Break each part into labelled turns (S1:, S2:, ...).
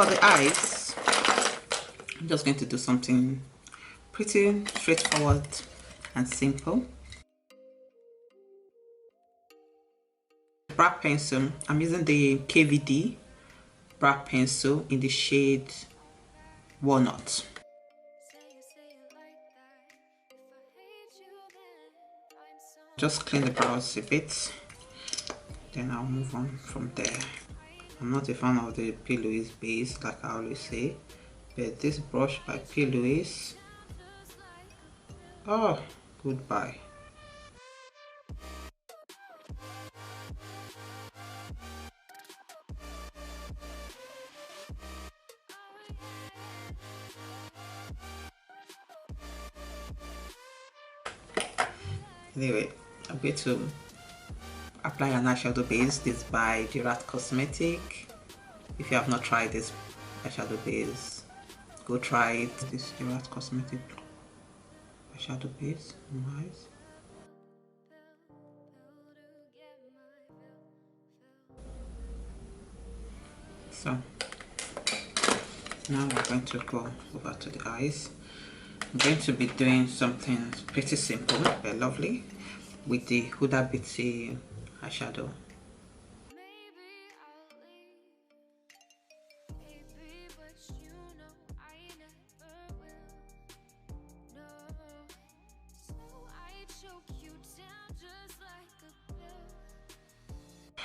S1: for the eyes, I'm just going to do something pretty straightforward and simple. Brow pencil, I'm using the KVD brow pencil in the shade Walnut. Just clean the brows a bit, then I'll move on from there. I'm not a fan of the P. Louise base, like I always say, but this brush by P. Louise, oh, goodbye. Anyway, I'm going to apply an eyeshadow base. This by Gerard Cosmetic. If you have not tried this eyeshadow base, go try it. This Gerard Cosmetic eyeshadow base. Nice. So now we're going to go over to the eyes. I'm going to be doing something pretty simple but lovely with the Huda Beauty eyeshadow.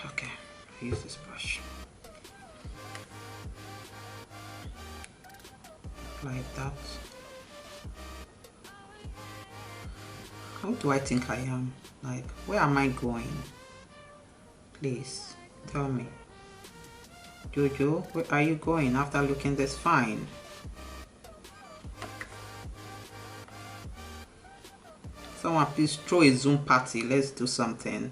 S1: Okay, I use this brush. Like that. How do I think I am? Like, where am I going? Please tell me. Jojo, where are you going after looking this fine? Someone please throw a Zoom party. Let's do something.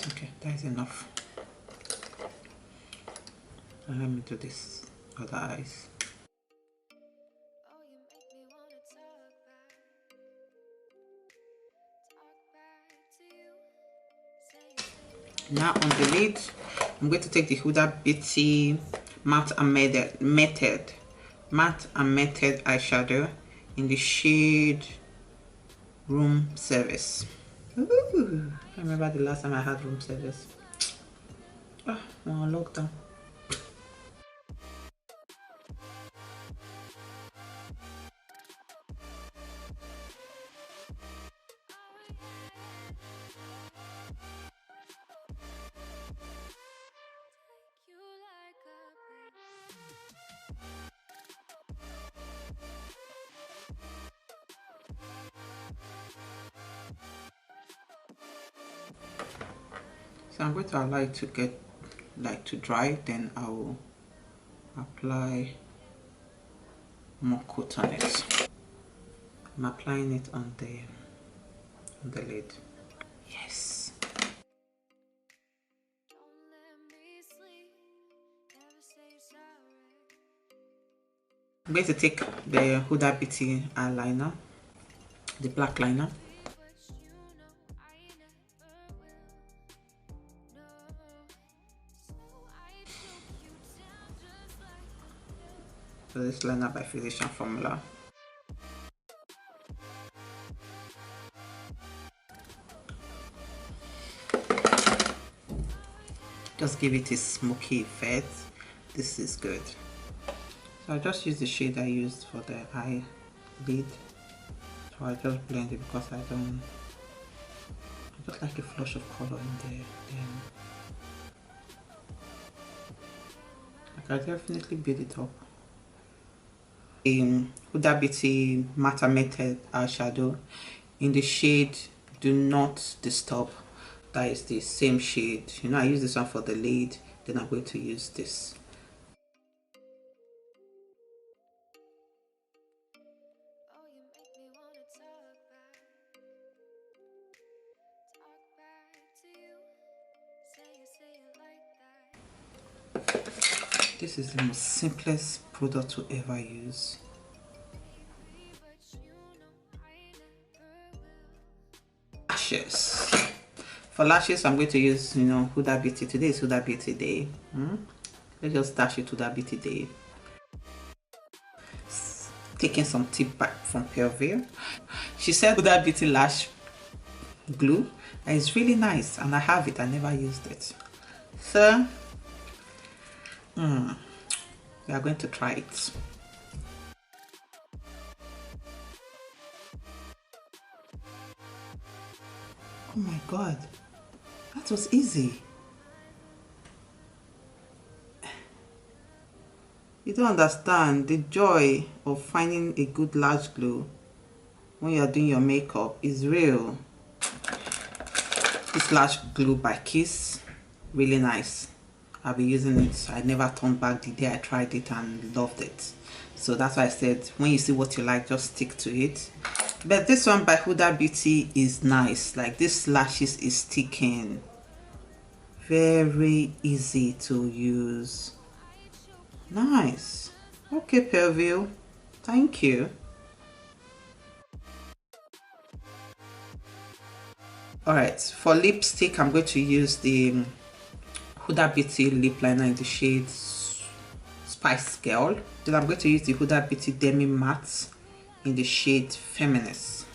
S1: Okay, that is enough. And let me do this other eyes. Now on the lid, I'm going to take the Huda Beauty matte and matted eyeshadow in the shade Room Service. Ooh, I remember the last time I had room service. Ah, on lockdown. So I'm going to allow it to get to dry, then I will apply more coat on it. I'm applying it on the lid. Yes. I'm going to take the Huda Beauty eyeliner, the black liner. So this liner by Physician Formula. Just give it a smoky effect. This is good. So I just use the shade I used for the eye lid. So I just blend it because I just like a flush of color in there. Then I can definitely build it up. Huda Beauty Matte Matted eyeshadow in the shade Do Not Disturb. That is the same shade. You know, I use this one for the lid, then I'm going to use this. This is the most simplest product to ever use. lashes. For lashes, I'm going to use, you know, Huda Beauty. Today is Huda Beauty Day. Let's just dash it Huda Beauty Day. Taking some tip back from Perville. She said Huda Beauty lash glue, and it's really nice, and I have it. I never used it. So, we are going to try it. Oh my god, that was easy. You don't understand the joy of finding a good lash glue when you're doing your makeup is real. This lash glue by Kiss, really nice. I'll be using it. I never turned back the day I tried it and loved it. So that's why I said, when you see what you like, just stick to it. But this one by Huda Beauty is nice. Like, this lashes is sticking. Very easy to use. Nice. Okay, Perville. Thank you. Alright, for lipstick, I'm going to use the Huda Beauty lip liner in the shade Spice Girl. Then I'm going to use the Huda Beauty Demi Matte in the shade Feminist.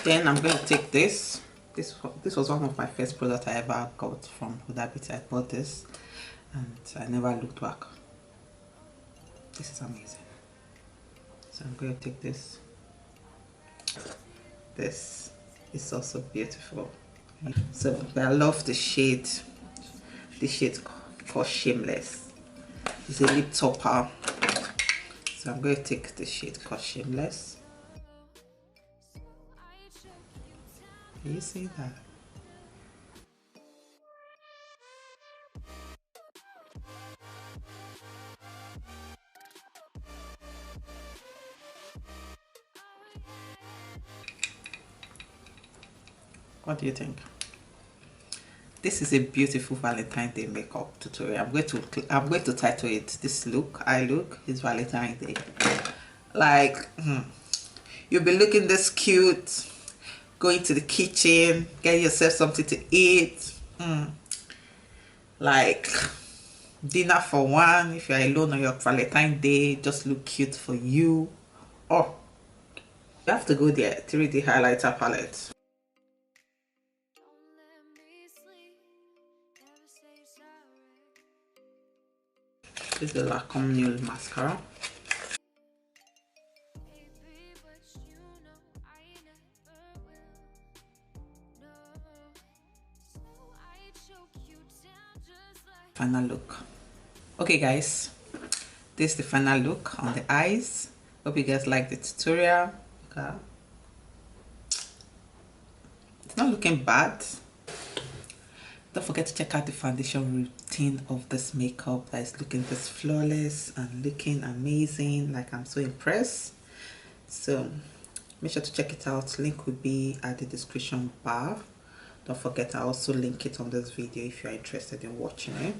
S1: Then I'm going to take this. This was one of my first products I ever got from Huda Beauty. I bought this and I never looked back. This is amazing. So I'm going to take this. This is also beautiful. So I love the shade. The shade called Shameless. It's a lip topper. So I'm going to take the shade called Shameless. Can you see that? What do you think? This is a beautiful Valentine Day makeup tutorial. I'm going to title it "This Look I Look is Valentine Day." Like, you'll be looking this cute, going to the kitchen, get yourself something to eat, like dinner for one. If you're alone on your Valentine Day, just look cute for you. Oh, you have to go there, 3D highlighter palette. This is the Lancome Nail Mascara. Final look. Okay guys, this is the final look on the eyes. Hope you guys like the tutorial. Okay. It's not looking bad. Don't forget to check out the foundation routine of this makeup that is looking this flawless and looking amazing. Like, I'm so impressed. So make sure to check it out. Link will be at the description bar. Don't forget, I also link it on this video if you're interested in watching it.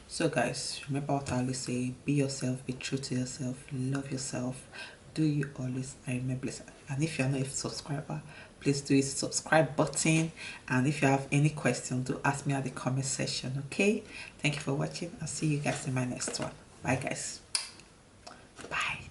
S1: So guys, remember what I always say: be yourself, be true to yourself, love yourself, do you always, and remember, and if you're not a subscriber, please do hit the subscribe button, and if you have any questions, do ask me at the comment section. Okay, thank you for watching. I'll see you guys in my next one. Bye guys. Bye.